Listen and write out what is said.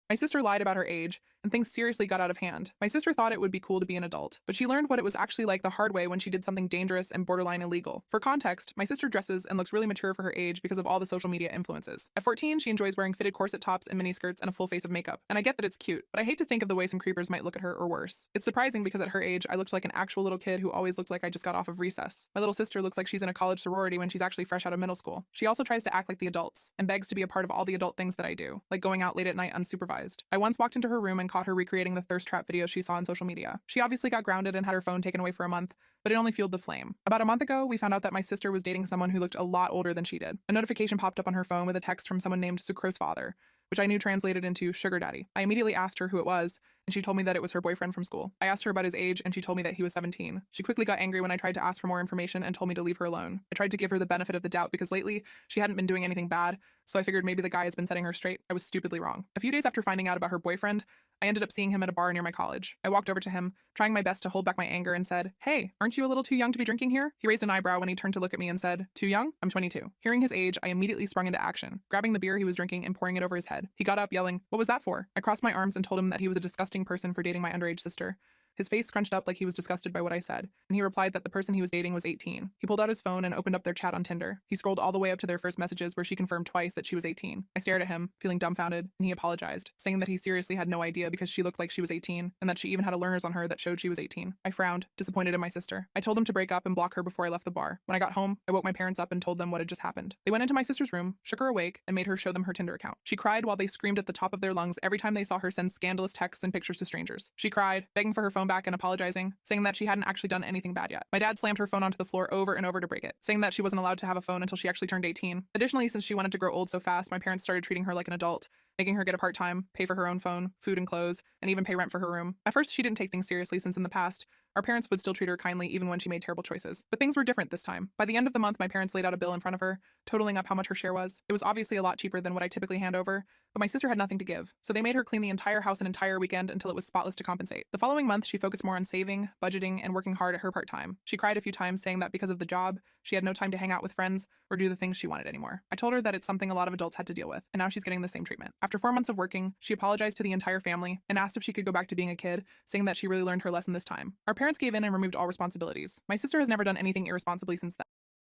My sister lied about her age, and things seriously got out of hand. My sister thought it would be cool to be an adult, but she learned what it was actually like the hard way when she did something dangerous and borderline illegal. For context, my sister dresses and looks really mature for her age because of all the social media influences. At 14, she enjoys wearing fitted corset tops and miniskirts and a full face of makeup. And I get that it's cute, but I hate to think of the way some creepers might look at her or worse. It's surprising because at her age, I looked like an actual little kid who always looked like I just got off of recess. My little sister looks like she's in a college sorority when she's actually fresh out of middle school. She also tries to act like the adults and begs to be a part of all the adult things that I do, like going out late at night unsupervised. I once walked into her room and caught her recreating the thirst trap videos she saw on social media. She obviously got grounded and had her phone taken away for a month, but it only fueled the flame. About a month ago, we found out that my sister was dating someone who looked a lot older than she did. A notification popped up on her phone with a text from someone named Sucro's father, which I knew translated into sugar daddy. I immediately asked her who it was, and she told me that it was her boyfriend from school. I asked her about his age, and she told me that he was 17. She quickly got angry when I tried to ask for more information and told me to leave her alone. I tried to give her the benefit of the doubt because lately, she hadn't been doing anything bad, so I figured maybe the guy has been setting her straight. I was stupidly wrong. A few days after finding out about her boyfriend, I ended up seeing him at a bar near my college. I walked over to him, trying my best to hold back my anger, and said, "Hey, aren't you a little too young to be drinking here?" He raised an eyebrow when he turned to look at me and said, "Too young? I'm 22. Hearing his age, I immediately sprung into action, grabbing the beer he was drinking and pouring it over his head. He got up, yelling, "What was that for?" I crossed my arms and told him that he was a disgusting person for dating my underage sister. His face scrunched up like he was disgusted by what I said, and he replied that the person he was dating was 18. He pulled out his phone and opened up their chat on Tinder. He scrolled all the way up to their first messages where she confirmed twice that she was 18. I stared at him, feeling dumbfounded, and he apologized, saying that he seriously had no idea because she looked like she was 18, and that she even had a learners on her that showed she was 18. I frowned, disappointed in my sister. I told him to break up and block her before I left the bar. When I got home, I woke my parents up and told them what had just happened. They went into my sister's room, shook her awake, and made her show them her Tinder account. She cried while they screamed at the top of their lungs every time they saw her send scandalous texts and pictures to strangers. She cried, begging for her phone back and apologizing, saying that she hadn't actually done anything bad yet. My dad slammed her phone onto the floor over and over to break it, saying that she wasn't allowed to have a phone until she actually turned 18. Additionally, since she wanted to grow old so fast, my parents started treating her like an adult, making her get a part-time, pay for her own phone, food and clothes, and even pay rent for her room. At first, she didn't take things seriously since in the past, our parents would still treat her kindly even when she made terrible choices. But things were different this time. By the end of the month, my parents laid out a bill in front of her, totaling up how much her share was. It was obviously a lot cheaper than what I typically hand over, but my sister had nothing to give, so they made her clean the entire house an entire weekend until it was spotless to compensate. The following month, she focused more on saving, budgeting, and working hard at her part-time. She cried a few times, saying that because of the job, she had no time to hang out with friends or do the things she wanted anymore. I told her that it's something a lot of adults had to deal with, and now she's getting the same treatment. After 4 months of working, she apologized to the entire family and asked if she could go back to being a kid, saying that she really learned her lesson this time. Our parents gave in and removed all responsibilities. My sister has never done anything irresponsibly since then.